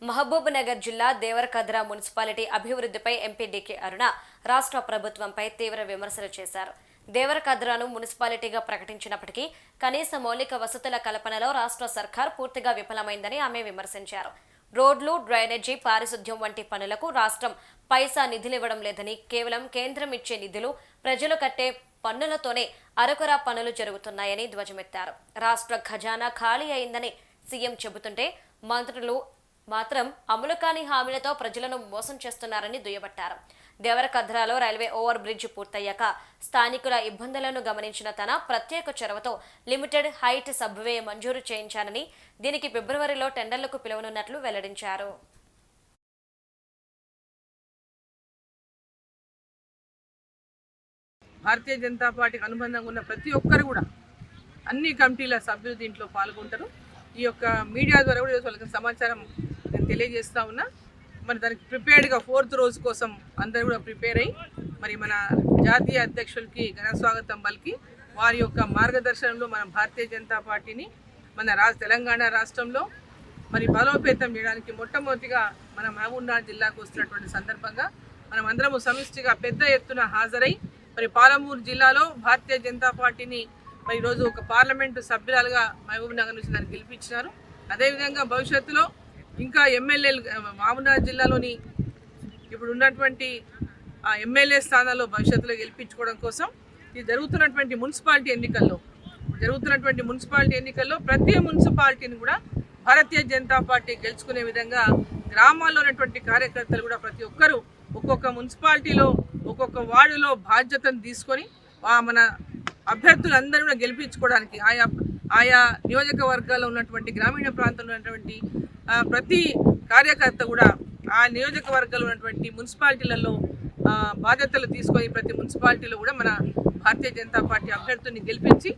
మహబూబ్ నగర్ జిల్లా దేవరకద్ర మున్సిపాలిటీ అభివృద్ధిపై MP DK అరుణ రాష్ట్ర ప్రభుత్వంపై తీవ్ర విమర్శలు చేశారు. దేవరకద్రను మున్సిపాలిటీగా ప్రకటించినప్పటికీ కనీస మౌలిక వసతుల కల్పనలో రాష్ట్ర సర్కార్ పూర్తిగా విఫలమైందని ఆమె విమర్శించారు. రోడ్లు, డ్రైనేజీ, పారిశుద్ధ్యం వంటి పనులకు రాష్ట్రం పైసా నిధులివ్వడం లేదని, కేవలం కేంద్రం ఇచ్చే నిధులు, ప్రజలు కట్టే పన్నులతోనే అరకొర పనులు జరుగుతున్నాయని ధ్వజమెత్తారు. రాష్ట్ర ఖజానా ఖాళీ అయిందని సీఎం చెబుతుంటే మంత్రులు మాత్రం అమలు కాని హామీలతో ప్రజలను మోసం చేస్తున్నారని దుయ్యబట్టారు. దేవరకద్రాలో రైల్వే ఓవర్ బ్రిడ్జ్ పూర్తయ్యాక స్థానికుల ఇబ్బందులను గమనించిన తన ప్రత్యేక చొరవతో లిమిటెడ్ హైట్ సబ్వే మంజూరు చేయించానని, దీనికి ఫిబ్రవరిలో టెండర్లకు పిలువనున్నట్లు వెల్లడించారు. భారతీయ జనతా పార్టీకి అనుబంధంగా ఉన్న ప్రతి ఒక్కరు కూడా అన్ని కమిటీల సభ్యులు దీంట్లో పాల్గొంటారు. ఈ యొక్క మీడియా ద్వారా కూడా వాళ్ళకి సమాచారం నేను తెలియజేస్తా ఉన్నా. మరి దానికి ప్రిపేర్డ్గా 4th రోజు కోసం అందరూ కూడా ప్రిపేర్ అయ్యి మరి మన జాతీయ అధ్యక్షులకి ఘన స్వాగతం పలికి వారి యొక్క మార్గదర్శనంలో మన భారతీయ జనతా పార్టీని మన తెలంగాణ రాష్ట్రంలో మరి బలోపేతం చేయడానికి మొట్టమొదటిగా మన మహబూబ్నగర్ జిల్లాకు వస్తున్నటువంటి సందర్భంగా మనం అందరము సమిష్టిగా పెద్ద ఎత్తున హాజరై మరి పాలమూరు జిల్లాలో భారతీయ జనతా పార్టీని మరి ఈరోజు ఒక పార్లమెంటు సభ్యురాలుగా మహబూబ్నగర్ నుంచి దాన్ని గెలిపించినారు. అదేవిధంగా భవిష్యత్తులో ఇంకా ఎమ్మెల్యేలు మహబూబ్నగర్ జిల్లాలోని ఇప్పుడు ఉన్నటువంటి ఎమ్మెల్యే స్థానాల్లో భవిష్యత్తులో గెలిపించుకోవడం కోసం ఈ జరుగుతున్నటువంటి మున్సిపాలిటీ ఎన్నికల్లో ప్రతి మున్సిపాలిటీని కూడా భారతీయ జనతా పార్టీ గెలుచుకునే విధంగా గ్రామాల్లో ఉన్నటువంటి కార్యకర్తలు కూడా ప్రతి ఒక్కరూ ఒక్కొక్క మున్సిపాలిటీలో ఒక్కొక్క వార్డులో బాధ్యతను తీసుకొని మన అభ్యర్థులందరూ కూడా గెలిపించుకోవడానికి ఆయా నియోజకవర్గాల్లో ఉన్నటువంటి గ్రామీణ ప్రాంతంలో ఉన్నటువంటి ప్రతి కార్యకర్త కూడా ఆ నియోజకవర్గాల్లో ఉన్నటువంటి మున్సిపాలిటీలలో బాధ్యతలు తీసుకొని ప్రతి మున్సిపాలిటీలో కూడా మన భారతీయ జనతా పార్టీ అభ్యర్థుల్ని గెలిపించి